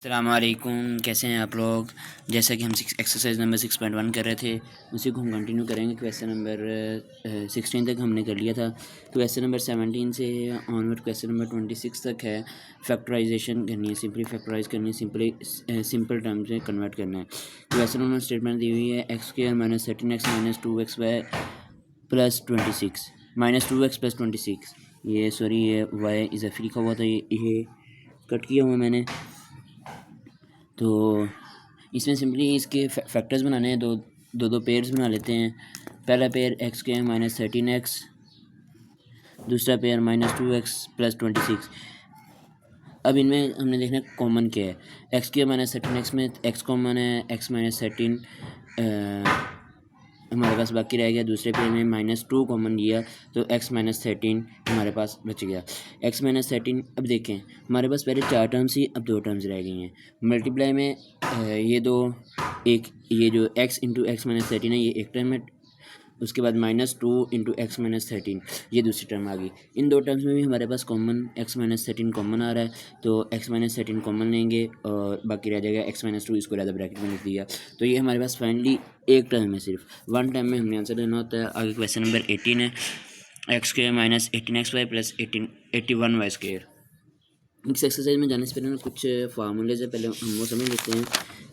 अस्सलाम वालेकुम, कैसे हैं आप लोग। जैसा कि हम एक्सरसाइज नंबर 6.1 कर रहे थे, उसी को हम कंटिन्यू करेंगे। क्वेश्चन नंबर 16 तक हमने कर लिया था। क्वेश्चन नंबर 17 से ऑनवर्ड क्वेश्चन नंबर 26 तक है। फैक्टराइजेशन करनी है, सिंपली फैक्टराइज करनी है, सिंपल टर्म्स में कन्वर्ट करना है। क्वेश्चन नंबर स्टेटमेंट दी हुई है x² - 13x - 2xy plus 26 -2x plus 26। ये y इज़ाफ़ी लिखा हुआ था, ये कट किया हुआ मैंने। तो इसमें सिंपली इसके फैक्टर्स बनाने हैं। दो पेयर्स बना लेते हैं। पहला पेयर x² - 13x, दूसरा पेयर -2x प्लस 26। अब इनमें हमने देखना कॉमन क्या है। x² - 13x में x कॉमन है, x - 13 हमारे पास बाकी रह गया। दूसरे पेयर में -2 कॉमन लिया तो x - 13 हमारे पास बच गया। x - 13 अब देखें, हमारे पास पहले 4 टर्म्स ही, अब 2 टर्म्स रह गई हैं। मल्टीप्लाई में ये दो, एक ये जो x इंटू एक्स - 13 है, ये एक टर्म है। उसके बाद -2 इंटू एक्स - 13 ये दूसरी टर्म आ गई। इन दो टर्म्स में भी हमारे पास कॉमन x - 13 कॉमन आ रहा है, तो x - 13 कॉमन लेंगे और बाकी रह जाएगा x - 2, इसको ज़्यादा ब्रैकेट में लिख दिया। तो ये हमारे पास फाइनली एक टर्म है, सिर्फ वन टर्म में हमने आंसर देना होता है। आगे क्वेश्चन नंबर 18 है x² - 18xy प्लस 81y²। इस एक्सरसाइज में जाने से पहले कुछ फार्मूलेज है, पहले हम वो समझ लेते हैं।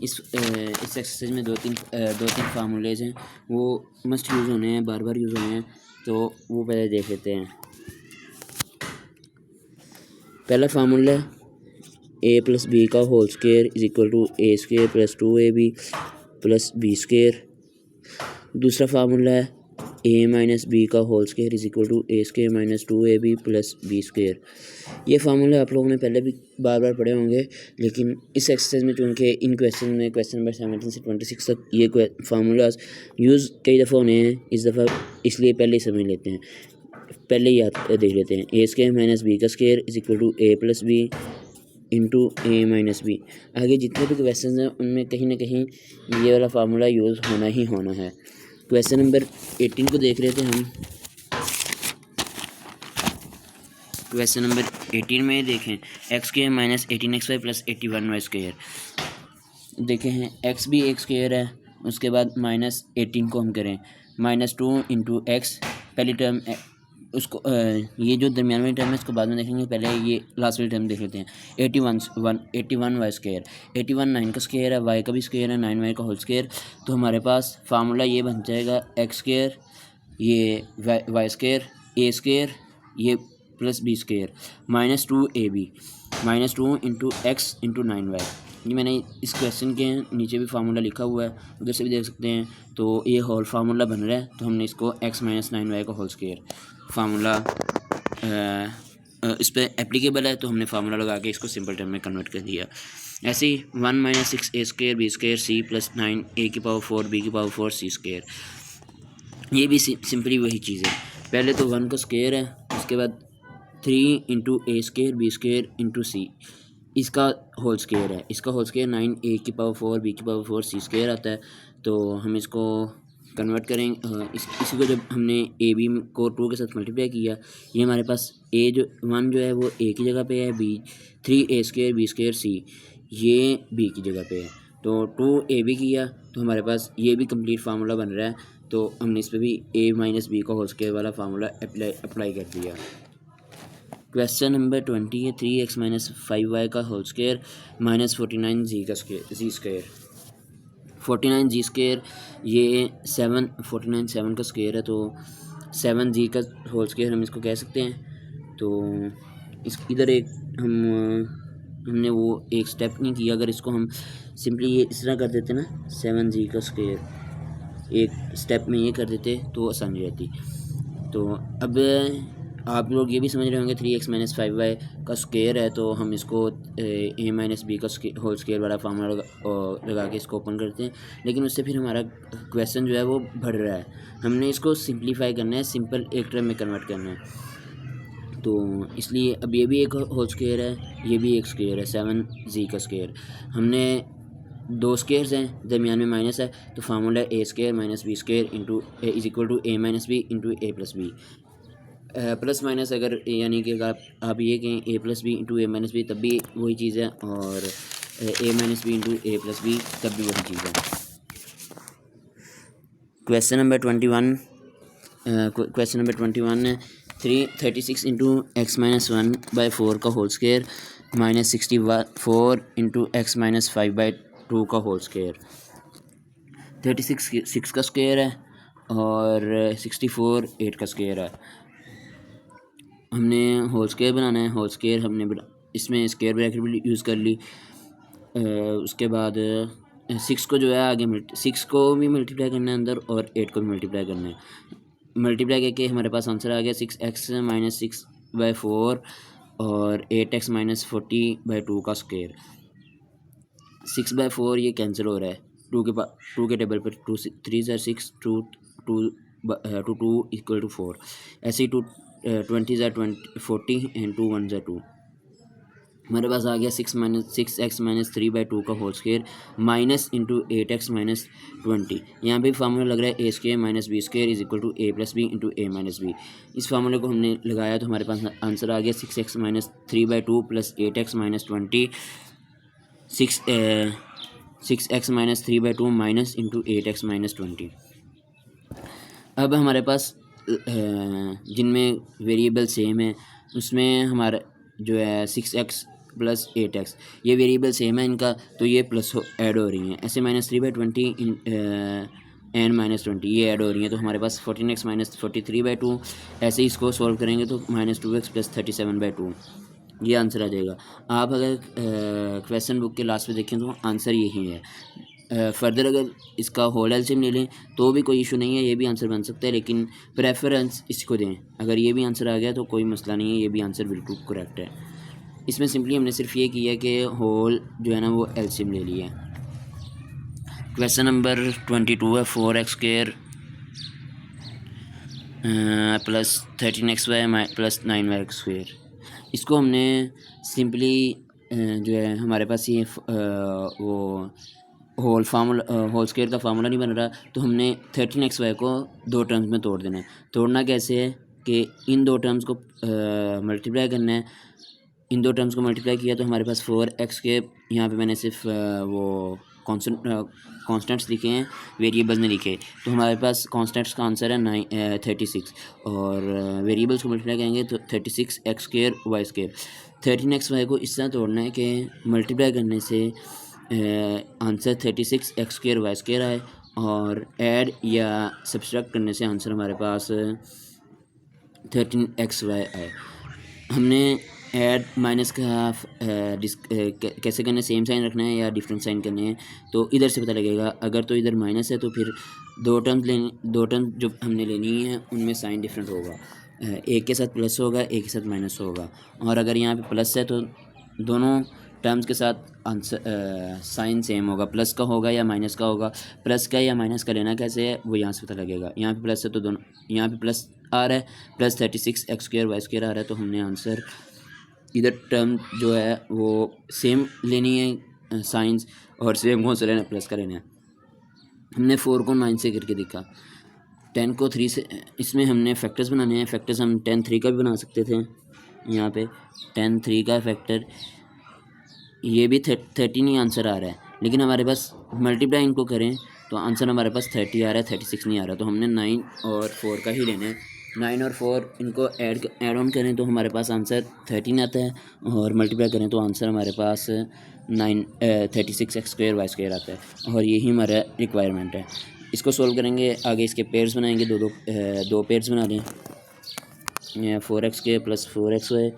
इस एक्सरसाइज में दो तीन फार्मूलेज हैं, वो मस्ट यूज़ होने हैं, बार बार यूज़ होने हैं, तो वो पहले देख लेते हैं। पहला फार्मूला a + b का whole square is equal to a² + 2ab plus b²। दूसरा फार्मूला है a - b का whole square is equal to a² - 2ab plus b²। ये फार्मूला आप लोगों ने पहले भी बार बार पढ़े होंगे, लेकिन इस एक्सरसाइज में चूँकि इन क्वेश्चन नंबर 17 से 26 तक ये फार्मूलाज यूज़ कई दफ़ा होने हैं, इस दफ़ा इसलिए पहले ही समझ लेते हैं, पहले ही याद देख लेते हैं। a² - b का square is equal to a + b into a - b। आगे जितने भी क्वेश्चन हैं उनमें कहीं ना कहीं ये वाला फार्मूला यूज़ होना ही होना है। क्वेश्चन नंबर 18 को देख रहे थे हम। क्वेश्चन नंबर 18 में देखें x² - 18xy प्लस 81y²। देखें हैं x भी एक स्क्वायर है, उसके बाद -18 को हम करें -2 इंटू एक्स, पहली टर्म उसको ये जो दरमियान वाली टर्म है इसको बाद में देखेंगे, पहले ये लास्ट वाली टर्म देख लेते हैं। 81y², 81 9 का स्क्वायर है, y का भी स्क्वायर है, 9y का होल स्क्वायर। तो हमारे पास फार्मूला ये बन जाएगा x², ये y² a² ये plus b² -2ab -2 into x into 9y। ये मैंने इस क्वेश्चन के नीचे भी फार्मूला लिखा हुआ है, उधर से भी देख सकते हैं। तो ये होल फार्मूला बन रहा है, तो हमने इसको x - 9y का होल स्क्वायर फार्मूला इस पर एप्लीकेबल है, तो हमने फार्मूला लगा के इसको सिंपल टर्म में कन्वर्ट कर दिया। ऐसे ही 1 - 6a² b² c plus 9 a⁴ b⁴ c²। ये भी सिंपली वही चीज़ है। पहले तो 1 का स्क्वायर है, उसके बाद 3 into a² b² into c, इसका होल स्क्वायर है। इसका whole square 9 a⁴ b⁴ c² आता है। तो हम इसको कन्वर्ट करेंगे, इसी को जब हमने ए बी को 2 के साथ मल्टीप्लाई किया, ये हमारे पास a1 जो है वो a की जगह पे है, b 3a² b² c ये b की जगह पे है। तो 2ab किया तो हमारे पास ये भी कंप्लीट फार्मूला बन रहा है। तो हमने इस पर भी a - b का होल स्क्वायर वाला फार्मूला अप्लाई कर दिया। क्वेश्चन नंबर 20 है 3x - 5y का होल स्क्वायर -49z का z²। 49z², ये 7 का स्क्वायर है, तो 7z का होल स्क्वायर हम इसको कह सकते हैं। तो इस इधर एक हमने वो एक स्टेप नहीं किया। अगर इसको हम सिंपली ये इस तरह कर देते ना, 7z का स्क्वायर एक स्टेप में ये कर देते तो आसानी रहती। तो अब आप लोग ये भी समझ रहे होंगे 3x - 5y का स्क्वायर है, तो हम इसको a - b का होल स्क्वायर वाला फार्मूला लगा के इसको ओपन करते हैं। लेकिन उससे फिर हमारा क्वेश्चन जो है वो बढ़ रहा है, हमने इसको सिंप्लीफाई करना है, सिंपल एक टर्म में कन्वर्ट करना है। तो इसलिए अब ये भी एक होल स्क्वायर है, ये भी एक स्क्वायर है 7z का स्क्वायर। हमने 2 स्क्वायर्स हैं, दरमियान में माइनस है, तो formula a² - b² into is equal to a - b into a + b। Plus minus अगर यानी कि अगर आप ये कहें a + b into a - b, तब भी वही चीज़ है। और ए माइनस बी इंटू ए प्लस बी, तब भी वही चीज़ है। क्वेश्चन नंबर 21 है 36 इंटू एक्स माइनस 1/4 का whole square minus 64 into x minus 5/2 का होल स्क्वायर। 36 6 का स्क्वायर है और 64 8 का स्क्वायर है। हमने होल स्क्वायर बनाना है। होल स्क्वायर हमने इसमें स्क्वायर ब्रैकेट भी यूज़ कर ली। उसके बाद 6 को जो है आगे 6 को भी मल्टीप्लाई करना है अंदर और 8 को भी मल्टीप्लाई करना है। मल्टीप्लाई करके हमारे पास आंसर आ गया 6x माइनस 6/4 और 8x माइनस 40/2 का स्क्वायर। 6/4 ये कैंसिल हो रहा है, 2 के टेबल पर 2 3 ज़ा 6 2 इक्वल टू 4। ऐसे ही 20 ज़ा 40 एंड 2 1 ज़ा 2। हमारे पास आ गया 6x माइनस 3/2 का whole square minus into 8x minus 20। यहाँ पे फार्मूला लग रहा है a² minus b² is equal to a plus B into a minus B. इस फार्मूले को हमने लगाया तो हमारे पास आंसर आ गया 6x minus 3/2 plus 8x minus 20। 6x minus 3/2 minus into 8x minus 20। अब हमारे पास जिनमें वेरिएबल सेम है उसमें हमारा जो है 6x प्लस 8x ये वेरिएबल सेम है इनका, तो ये प्लस ऐड हो रही हैं। ऐसे माइनस 3/20 एंड माइनस 20 ये ऐड हो रही हैं, तो हमारे पास 14x माइनस 43/2। ऐसे ही इसको सॉल्व करेंगे तो माइनस 2x प्लस 37/2 ये आंसर आ जाएगा। आप अगर क्वेश्चन बुक के लास्ट में देखें तो आंसर यही है। फर्दर अगर इसका होल एलसीएम ले लें तो भी कोई इशू नहीं है, ये भी आंसर बन सकता है, लेकिन प्रेफरेंस इसको दें। अगर ये भी आंसर आ गया तो कोई मसला नहीं है, ये भी आंसर बिल्कुल करेक्ट है। इसमें सिंपली हमने सिर्फ ये किया कि होल जो है ना वो एलसीएम ले लिया है। क्वेश्चन नंबर 22 है 4x² plus 13xy plus 9y²। इसको हमने सिंपली जो है हमारे पास ये वो होल स्क्वायर का फार्मूला नहीं बन रहा, तो हमने 13xy को दो टर्म्स में तोड़ देना है। तोड़ना कैसे है कि इन दो टर्म्स को मल्टीप्लाई करना है। इन दो टर्म्स को मल्टीप्लाई किया तो हमारे पास 4x², यहाँ पे मैंने सिर्फ वो कॉन्स्टेंट्स लिखे हैं, वेरिएबल्स नहीं लिखे, तो हमारे पास कॉन्स्टेंट्स का आंसर है 36 और वेरिएबल्स को मल्टीप्लाई करेंगे तो 36x² y²। 13xy को इस तरह तोड़ना है कि मल्टीप्लाई करने से आंसर 36x² y² आए और ऐड या सब्सट्रैक्ट करने से आंसर हमारे पास 13xy आए। हमने ऐड माइनस का कैसे करना है, सेम साइन रखना है या डिफरेंट साइन करने हैं, तो इधर से पता लगेगा। अगर तो इधर माइनस है तो फिर दो टर्म्स जो हमने लेनी है उनमें साइन डिफरेंट होगा, एक के साथ प्लस होगा एक के साथ माइनस होगा। और अगर यहाँ पे प्लस है तो दोनों टर्म्स के साथ आंसर साइन सेम होगा, प्लस का होगा या माइनस का होगा। प्लस का या माइनस का लेना कैसे है वो यहाँ से पता लगेगा। यहाँ पे प्लस है तो दोनों, यहाँ पे प्लस आ रहा है प्लस 36x² y² आ रहा है, तो हमने आंसर इधर टर्म जो है वो सेम लेनी है साइंस, और सेम कौन सा लेना है, प्लस का लेना है। हमने 4 को 9 से करके देखा, 10 को 3 से। इसमें हमने फैक्टर्स बनाने हैं। फैक्टर्स हम 10 3 का भी बना सकते थे। यहाँ पे 10 3 का फैक्टर ये भी 13 ही आंसर आ रहा है, लेकिन हमारे पास मल्टीप्लाई इनको करें तो आंसर हमारे पास 30 आ रहा है, 36 नहीं आ रहा। तो हमने 9 और 4 का ही लेना है। 9 और 4 इनको ऐड ऑन करें तो हमारे पास आंसर 13 आता है, और मल्टीप्लाई करें तो आंसर हमारे पास 36x² y² आता है, और यही हमारा रिक्वायरमेंट है। इसको सोल्व करेंगे, आगे इसके पेयर्स बनाएंगे, दो पेयर्स बना लें। 4x² प्लस 4xy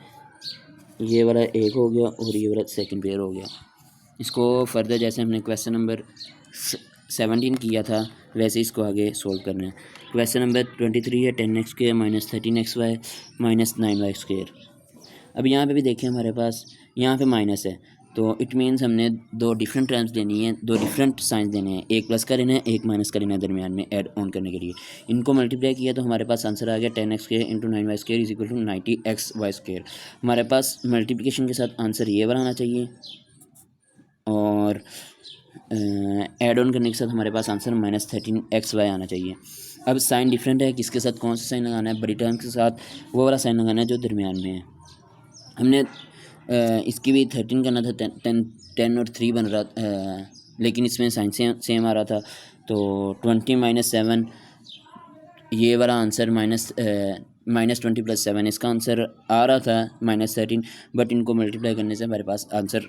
ये वाला एक हो गया और ये वाला सेकंड पेयर हो गया। इसको फर्दर जैसे हमने क्वेश्चन नंबर 17 किया था वैसे इसको आगे सोल्व करना है। क्वेश्चन नंबर 23 है 10x² minus 13xy minus 9y²। अब यहाँ पे भी देखें हमारे पास यहाँ पे माइनस है, तो इट मीन्स हमने दो डिफरेंट टर्म्स लेनी है, दो डिफरेंट साइंस देने हैं, एक प्लस का लेना है एक माइनस का लेना है दरमियान में ऐड ऑन करने के लिए। इनको मल्टीप्लाई किया तो हमारे पास आंसर आ गया 10x² into 9y² is equal to 90xy²। हमारे पास मल्टीप्लिकेशन के साथ आंसर ये बनाना चाहिए, और ऐड ऑन करने के साथ हमारे पास आंसर माइनस 13xy आना चाहिए। अब साइन डिफरेंट है, किसके साथ कौन सा साइन लगाना है, बड़ी टर्म के साथ वो वाला साइन लगाना है जो दरमियान में है। हमने इसकी भी 13 करना था, 10 और 3 बन रहा, लेकिन इसमें साइन सेम आ रहा था। तो 20 माइनस 7, ये वाला आंसर -20 + 7, इसका आंसर आ रहा था -13, बट इनको मल्टीप्लाई करने से हमारे पास आंसर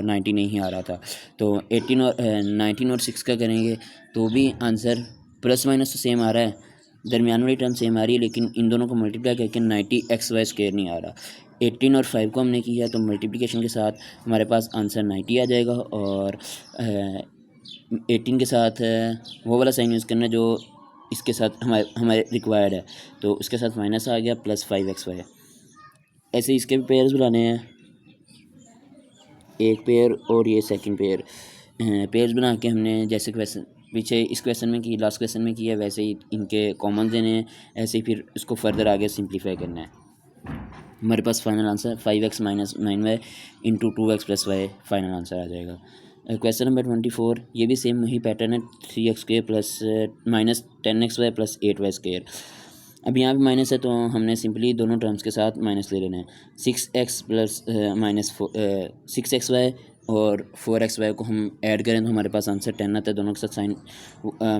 90 नहीं आ रहा था। तो 19 और 6 का करेंगे तो भी आंसर प्लस माइनस तो सेम आ रहा है, दरमियान वाली टर्म सेम आ रही है, लेकिन इन दोनों को मल्टीप्लाई करके 90xy² नहीं आ रहा। 18 और 5 को हमने किया तो मल्टीप्लिकेशन के साथ हमारे पास आंसर 90 आ जाएगा, और 18 के साथ वो वाला साइन यूज़ करना जो इसके साथ हमारे रिक्वायर्ड है, तो उसके साथ माइनस आ गया +5xy। ऐसे इसके भी पेयर्स बनाने हैं, एक पेयर और ये सेकंड पेयर। पेयर्स बना के हमने जैसे क्वेश्चन पीछे इस क्वेश्चन में की, लास्ट क्वेश्चन में किया, वैसे ही इनके कॉमन देने हैं, ऐसे ही फिर इसको फर्दर आगे सिंप्लीफाई करना है। हमारे पास final answer 5x - 9y × 2x + y final answer आ जाएगा। क्वेश्चन नंबर 24, ये भी सेम वही पैटर्न है, 3x² + -10xy + 8y²। अब यहाँ पे माइनस है तो हमने सिंपली दोनों टर्म्स के साथ माइनस ले लेना है। 6x + 6xy और 4xy को हम ऐड करें तो हमारे पास आंसर 10 आता है, दोनों के साथ साइन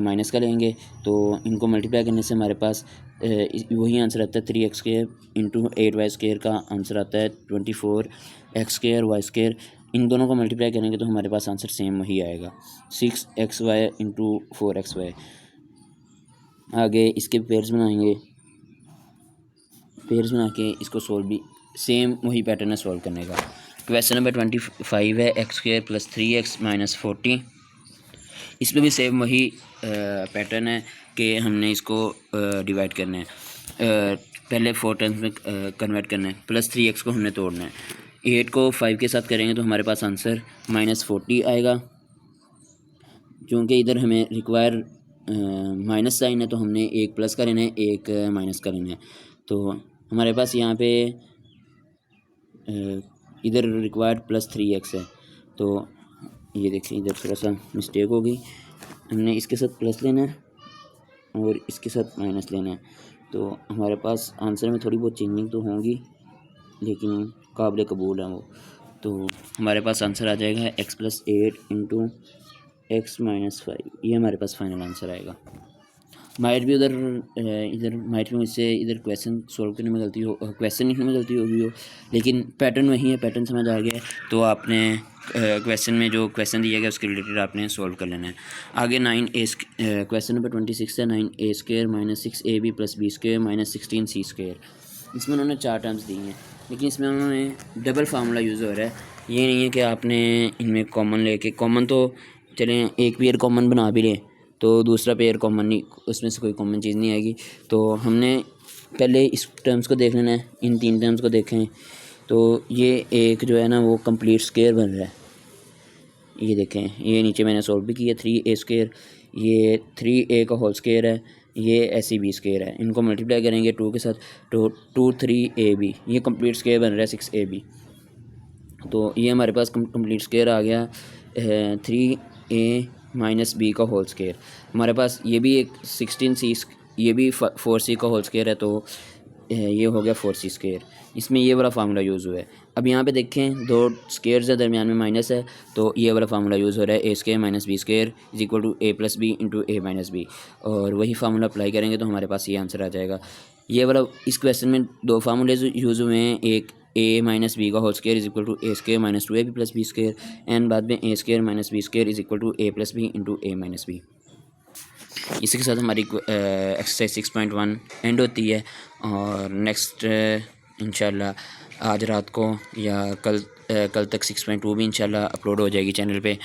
माइनस का लेंगे तो इनको मल्टीप्लाई करने से हमारे पास वही आंसर आता है। 3x² × 8y² का आंसर आता है 24x² y²। इन दोनों को मल्टीप्लाई करेंगे तो हमारे पास आंसर सेम वही आएगा, 6xy × 4xy। आगे इसके पेयर्स बनाएंगे, पेयर्स बना के इसको सोल्व भी सेम वही पैटर्न है सॉल्व करने का। क्वेश्चन नंबर 25 है, x² + 3x - 40। इसमें भी सेम वही पैटर्न है कि हमने इसको डिवाइड करना है, पहले 4 टर्म्स में कन्वर्ट करना है, +3x को हमने तोड़ना है। 8 को 5 के साथ करेंगे तो हमारे पास आंसर -40 आएगा। क्योंकि इधर हमें रिक्वायर माइनस साइन है तो हमने एक प्लस का लेना है, एक माइनस का लेना है। तो हमारे पास यहाँ पे इधर रिक्वायर्ड +3x है, तो ये देखिए इधर थोड़ा सा मिस्टेक हो गई, हमने इसके साथ प्लस लेना है और इसके साथ माइनस लेना है। तो हमारे पास आंसर में थोड़ी बहुत चेंजिंग तो होंगी, लेकिन काबिल कबूल है वो। तो हमारे पास आंसर आ जाएगा x + 8 × x - 5, ये हमारे पास फाइनल आंसर आएगा। माइट भी इधर माइट भी मुझसे इधर क्वेश्चन सॉल्व करने में गलती हो, क्वेश्चन लिखने में गलती होगी हो, लेकिन पैटर्न वही है, पैटर्न समझ आ गया है तो आपने क्वेश्चन में जो क्वेश्चन दिया गया उसके रिलेटेड आपने सॉल्व कर लेना है। आगे क्वेश्चन नंबर 26 है, 9a² - 6ab + b² - 16c²। इसमें उन्होंने 4 टर्म्स दी हैं, लेकिन इसमें उन्होंने डबल फार्मूला यूज़ हो रहा है। ये नहीं है कि आपने इनमें कॉमन लेके, कॉमन तो चलें एक पेयर कॉमन बना भी लें तो दूसरा पेयर कॉमन नहीं, उसमें से कोई कॉमन चीज़ नहीं आएगी। तो हमने पहले इस टर्म्स को देख लेना है, इन 3 टर्म्स को देखें तो ये एक जो है ना वो कंप्लीट स्क्वायर बन रहा है। ये देखें, ये नीचे मैंने सॉल्व भी किया, 3a², ये 3a का होल स्क्वायर है, ये ऐसे b² है। इनको मल्टीप्लाई करेंगे 2 के साथ तो 2 3ab, ये कंप्लीट स्क्वायर बन रहा है 6ab। तो ये हमारे पास कंप्लीट स्क्वायर आ गया 3a - b का होल स्क्वायर। हमारे पास ये भी एक 16c, ये भी 4c का होल स्क्वायर है, तो ये हो गया 4c²। इसमें ये वाला फार्मूला यूज़ हुआ है। अब यहाँ पे देखें 2 स्क्वायर्स है, दरमियान में माइनस है, तो ये वाला फार्मूला यूज़ हो रहा है, a² - b² = a + b × a - b, और वही फार्मूला अप्लाई करेंगे तो हमारे पास ये आंसर आ जाएगा। ये वाला इस क्वेश्चन में 2 फार्मूले यूज़ हुए हैं, एक a - b का whole square = a² - 2ab + b², and बाद में a² - b² = a + b × a - b। इसी के साथ हमारी एक्सरसाइज 6.1 एंड होती है, और नेक्स्ट इंशाल्लाह आज रात को या कल तक 6.2 भी इंशाल्लाह अपलोड हो जाएगी चैनल पे।